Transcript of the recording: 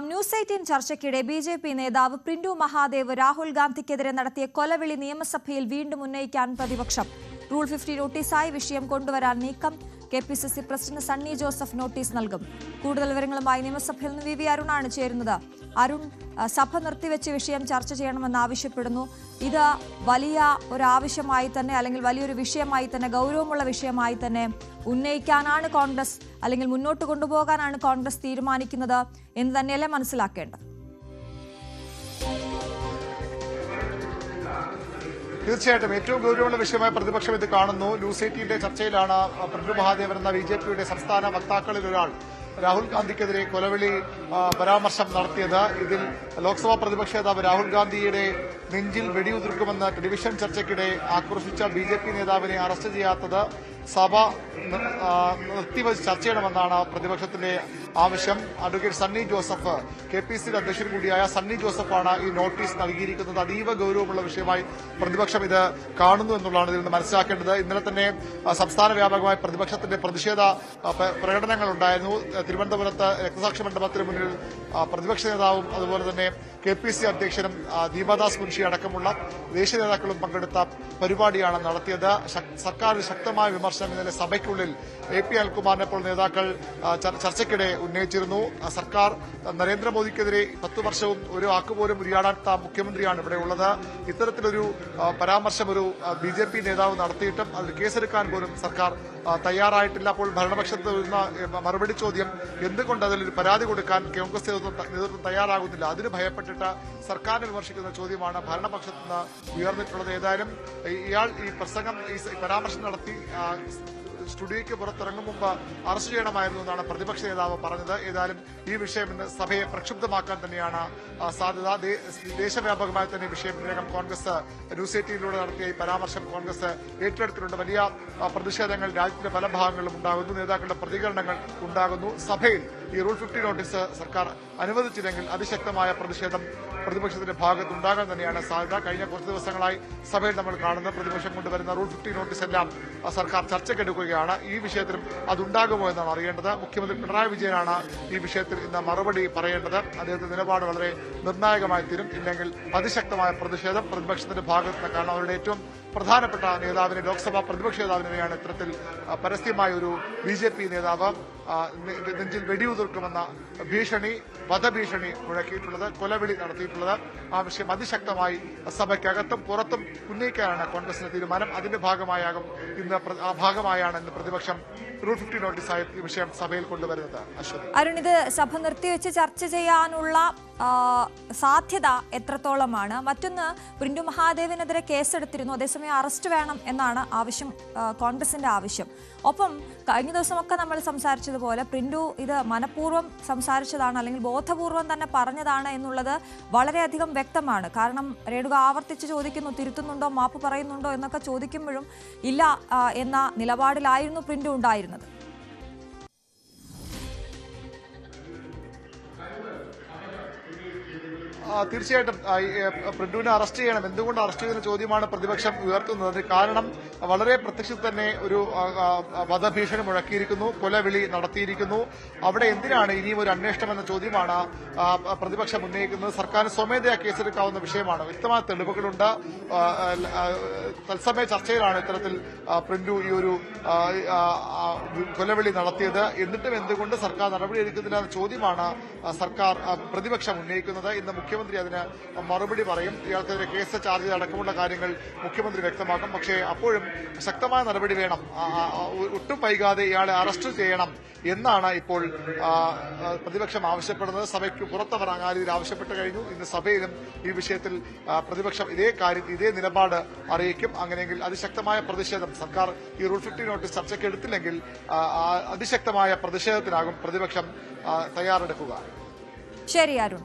News 18 ചർച്ചയ്ക്കിടെ BJP. നേതാവ് print Mahadev Rahul ഗാന്ധിക്കെതിരെ നടത്തിയ കൊലവിളി നിയമസഭയിൽ വീണ്ടും ഉന്നയിക്കാൻ പ്രതിപക്ഷം. റൂൾ 50 നോട്ടീസായി വിഷയം കൊണ്ടുവരാൻ നീക്കം. KPCC president Sunny Joseph notice നൽകും. കൂടുതൽ വിവരങ്ങളുമായി നിയമസഭയിൽ നിന്ന് വി അരുണാണ് ചേരുന്നത്. അരുൺ, സഭ നിർത്തിവെച്ച് വിഷയം ചർച്ച ചെയ്യണമെന്ന് ആവശ്യപ്പെടുന്നു. ഇത് വലിയ ഒരു ആവശ്യമായി തന്നെ, അല്ലെങ്കിൽ വലിയൊരു വിഷയമായി തന്നെ, ഗൗരവമുള്ള വിഷയമായി തന്നെ ഉന്നയിക്കാനാണ് കോൺഗ്രസ്, അല്ലെങ്കിൽ മുന്നോട്ട് കൊണ്ടുപോകാനാണ് കോൺഗ്രസ് തീരുമാനിക്കുന്നത് എന്ന് തന്നെയല്ലേ മനസ്സിലാക്കേണ്ടത്? തീർച്ചയായിട്ടും ഏറ്റവും ഗൗരവമുള്ള വിഷയമായി പ്രതിപക്ഷം ഇത് കാണുന്നു. ന്യൂസ് 18 ചർച്ചയിലാണ് പ്രിന്റു മഹാദേവൻ എന്ന ബി.ജെ.പിയുടെ സംസ്ഥാന വക്താക്കളിൽ ഒരാൾ രാഹുൽ ഗാന്ധിക്കെതിരെ കൊലവിളി പരാമർശം നടത്തിയത്. ഇതിൽ ലോക്സഭാ പ്രതിപക്ഷ നേതാവ് രാഹുൽ ഗാന്ധിയുടെ നെഞ്ചിൽ വെടിയുതിർക്കുമെന്ന് ടെലിവിഷൻ ചർച്ചയ്ക്കിടെ ആക്രോശിച്ച ബി.ജെ.പി. നേതാവിനെ അറസ്റ്റ് ചെയ്യാത്തത് സഭ നിർത്തിവച്ച് ചർച്ച ചെയ്യണമെന്നാണ് പ്രതിപക്ഷത്തിന്റെ ആവശ്യം. അഡ്വക്കേറ്റ് സണ്ണി ജോസഫ്, കെ.പി.സി.സി അധ്യക്ഷൻ കൂടിയായ സണ്ണി ജോസഫാണ് ഈ നോട്ടീസ് നൽകിയിരിക്കുന്നത്. അതീവ ഗൌരവമുള്ള വിഷയമായി പ്രതിപക്ഷം ഇത് കാണുന്നു എന്നുള്ളതാണ് ഇതിൽ നിന്ന് മനസ്സിലാക്കേണ്ടത്. ഇന്നലെ തന്നെ സംസ്ഥാന വ്യാപകമായി പ്രതിപക്ഷത്തിന്റെ പ്രതിഷേധ പ്രകടനങ്ങൾ ഉണ്ടായിരുന്നു. തിരുവനന്തപുരത്ത് രക്തസാക്ഷി മണ്ഡപത്തിന് മുന്നിൽ പ്രതിപക്ഷ നേതാവും അതുപോലെ തന്നെ കെ.പി.സി.സി അധ്യക്ഷനും ദീപദാസ് മുൻഷി അടക്കമുള്ള ദേശീയ നേതാക്കളും പങ്കെടുത്ത പരിപാടിയാണ് നടത്തിയത്. സർക്കാരിന് ശക്തമായ വിമർശനം ഇന്നലെ സഭയ്ക്കുള്ളിൽ എ.പി. അനിൽകുമാറിനെ പോലുള്ള നേതാക്കൾ ചർച്ചയ്ക്കിടെ ഉന്നയിച്ചിരുന്നു. സർക്കാർ നരേന്ദ്രമോദിക്കെതിരെ 10 വർഷവും ഒരു വാക്കുപോലും ഉരിയാടാത്ത മുഖ്യമന്ത്രിയാണ് ഇവിടെ ഉള്ളത്. ഇത്തരത്തിലൊരു പരാമർശം ഒരു ബി.ജെ.പി. നേതാവ് നടത്തിയിട്ടും അതിൽ കേസെടുക്കാൻ പോലും സർക്കാർ തയ്യാറായിട്ടില്ല. അപ്പോൾ ഭരണപക്ഷത്ത് വരുന്ന മറുപടി ചോദ്യം, എന്തുകൊണ്ട് അതിലൊരു പരാതി കൊടുക്കാൻ കോൺഗ്രസ് നേതൃത്വം തയ്യാറാകുന്നില്ല? അതിന് ഭയപ്പെട്ടിട്ട് സർക്കാരിനെ വിമർശിക്കുന്ന ചോദ്യമാണ് ഭരണപക്ഷത്ത് നിന്ന് ഉയർന്നിട്ടുള്ളത്. ഏതായാലും ഇയാൾ ഈ പരാമർശം നടത്തി സ്റ്റുഡിയോയ്ക്ക് പുറത്തിറങ്ങും മുമ്പ് അറസ്റ്റ് ചെയ്യണമായിരുന്നു എന്നാണ് പ്രതിപക്ഷ നേതാവ് പറഞ്ഞത്. ഏതായാലും ഈ വിഷയം ഇന്ന് സഭയെ പ്രക്ഷുബ്ധമാക്കാൻ തന്നെയാണ് സാധ്യത. ദേശവ്യാപകമായി തന്നെ വിഷയം ഇതിനകം കോൺഗ്രസ് ന്യൂസ് 18 നടത്തിയ ഈ പരാമർശം കോൺഗ്രസ് ഏറ്റെടുത്തിട്ടുണ്ട്. വലിയ പ്രതിഷേധങ്ങൾ രാജ്യത്തിന്റെ പല ഭാഗങ്ങളിലും ഉണ്ടാകുന്നു. നേതാക്കളുടെ പ്രതികരണങ്ങൾ ഉണ്ടാകുന്നു. സഭയിൽ ഈ റൂൾ 50 നോട്ടീസ് സർക്കാർ അനുവദിച്ചില്ലെങ്കിൽ അതിശക്തമായ പ്രതിഷേധം പ്രതിപക്ഷത്തിന്റെ ഭാഗത്തുണ്ടാകാൻ തന്നെയാണ് സാധ്യത. കഴിഞ്ഞ കുറച്ച് ദിവസങ്ങളായി സഭയിൽ നമ്മൾ കാണുന്ന പ്രതിപക്ഷം കൊണ്ടുവരുന്ന റൂൾ 50 നോട്ടീസ് എല്ലാം സർക്കാർ ചർച്ചയ്ക്കെടുക്കുകയാണ്. ഈ വിഷയത്തിലും അതുണ്ടാകുമോ എന്നാണ് അറിയേണ്ടത്. മുഖ്യമന്ത്രി പിണറായി വിജയനാണ് ഈ വിഷയത്തിൽ ഇന്ന് മറുപടി പറയേണ്ടത്. അദ്ദേഹത്തിന്റെ നിലപാട് വളരെ നിർണായകമായി തീരും. ഇല്ലെങ്കിൽ അതിശക്തമായ പ്രതിഷേധം പ്രതിപക്ഷത്തിന്റെ ഭാഗത്ത് നിന്ന്. കാരണം അവരുടെ ഏറ്റവും പ്രധാനപ്പെട്ട നേതാവിനെ, ലോക്സഭാ പ്രതിപക്ഷ നേതാവിനെയാണ് ഇത്തരത്തിൽ പരസ്യമായ ഒരു ബി.ജെ.പി. നേതാവ് നെഞ്ചിൽ വെടിയുതിർക്കുമെന്ന വധഭീഷണി മുഴക്കിയിട്ടുള്ളത്, കൊലവിളി നടത്തിയിട്ടുള്ളത്. ആ വിഷയം അതിശക്തമായി സഭയ്ക്കകത്തും പുറത്തും ഉന്നയിക്കാനാണ് കോൺഗ്രസിന്റെ തീരുമാനം. അതിന്റെ ഭാഗമായാണ് ഇന്ന് പ്രതിപക്ഷം റൂൾ 50 നോട്ടീസായി ഈ വിഷയം സഭയിൽ കൊണ്ടുവരുന്നത്. അരുൺ, ഇത് സഭ നിർത്തിവെച്ച് ചർച്ച ചെയ്യാനുള്ള സാധ്യത എത്രത്തോളമാണ്? മറ്റൊന്ന്, പ്രിന്റു മഹാദേവിനെതിരെ കേസെടുത്തിരുന്നു, അതേസമയം അറസ്റ്റ് വേണം എന്നാണ് ആവശ്യം, കോൺഗ്രസിന്റെ ആവശ്യം. ഒപ്പം കഴിഞ്ഞ ദിവസമൊക്കെ നമ്മൾ സംസാരിച്ചതുപോലെ പ്രിന്റു ഇത് മനഃപൂർവ്വം സംസാരിച്ചതാണ്, അല്ലെങ്കിൽ ബോധപൂർവം തന്നെ പറഞ്ഞതാണ് എന്നുള്ളത് വളരെയധികം വ്യക്തമാണ്. കാരണം രേണുക ആവർത്തിച്ച് ചോദിക്കുന്നു, തിരുത്തുന്നുണ്ടോ, മാപ്പ് പറയുന്നുണ്ടോ എന്നൊക്കെ ചോദിക്കുമ്പോഴും ഇല്ല എന്ന നിലപാടിലായിരുന്നു പ്രിന്റു ഉണ്ടായിരുന്നത്. തീർച്ചയായിട്ടും പ്രിന്റുവിനെ അറസ്റ്റ് ചെയ്യണം. എന്തുകൊണ്ട് അറസ്റ്റ് ചെയ്യുന്ന ചോദ്യമാണ് പ്രതിപക്ഷം ഉയർത്തുന്നത്. കാരണം വളരെ പ്രത്യക്ഷത്തിൽ തന്നെ ഒരു വധഭീഷണി മുഴക്കിയിരിക്കുന്നു, കൊലവിളി നടത്തിയിരിക്കുന്നു. അവിടെ എന്തിനാണ് ഇനിയും ഒരു അന്വേഷണം എന്ന ചോദ്യമാണ് പ്രതിപക്ഷം ഉന്നയിക്കുന്നത്. സർക്കാർ സ്വമേധയാ കേസെടുക്കാവുന്ന വിഷയമാണ്. വ്യക്തമായ തെളിവുകളുണ്ട്. തത്സമയ ചർച്ചയിലാണ് ഇത്തരത്തിൽ പ്രിന്റു ഈ ഒരു കൊലവിളി നടത്തിയത്. എന്നിട്ടും എന്തുകൊണ്ട് സർക്കാർ നടപടിയെടുക്കുന്നില്ല എന്ന ചോദ്യമാണ് പ്രതിപക്ഷം ഉന്നയിക്കുന്നത്. ഇന്ന് മുഖ്യമന്ത്രി അതിന് മറുപടി പറയും. ഇയാൾക്കെതിരെ കേസ് ചാർജ് അടക്കമുള്ള കാര്യങ്ങൾ മുഖ്യമന്ത്രി വ്യക്തമാക്കും. പക്ഷേ അപ്പോഴും ശക്തമായ നടപടി വേണം. ഒട്ടും വൈകാതെ ഇയാളെ അറസ്റ്റ് ചെയ്യണം എന്നാണ് ഇപ്പോൾ പ്രതിപക്ഷം ആവശ്യപ്പെടുന്നത്. സഭയ്ക്ക് പുറത്തിറങ്ങാൻ ഇതിൽ ആവശ്യപ്പെട്ട് കഴിഞ്ഞു. ഇന്ന് സഭയിലും ഈ വിഷയത്തിൽ പ്രതിപക്ഷം ഇതേ നിലപാട് അറിയിക്കും. അങ്ങനെയെങ്കിൽ അതിശക്തമായ പ്രതിഷേധം, സർക്കാർ ഈ റൂൾ 50 നോട്ടീസ് ചർച്ചയ്ക്ക് എടുത്തില്ലെങ്കിൽ അതിശക്തമായ പ്രതിഷേധത്തിനാകും പ്രതിപക്ഷം തയ്യാറെടുക്കുക. ശരി അരുൺ.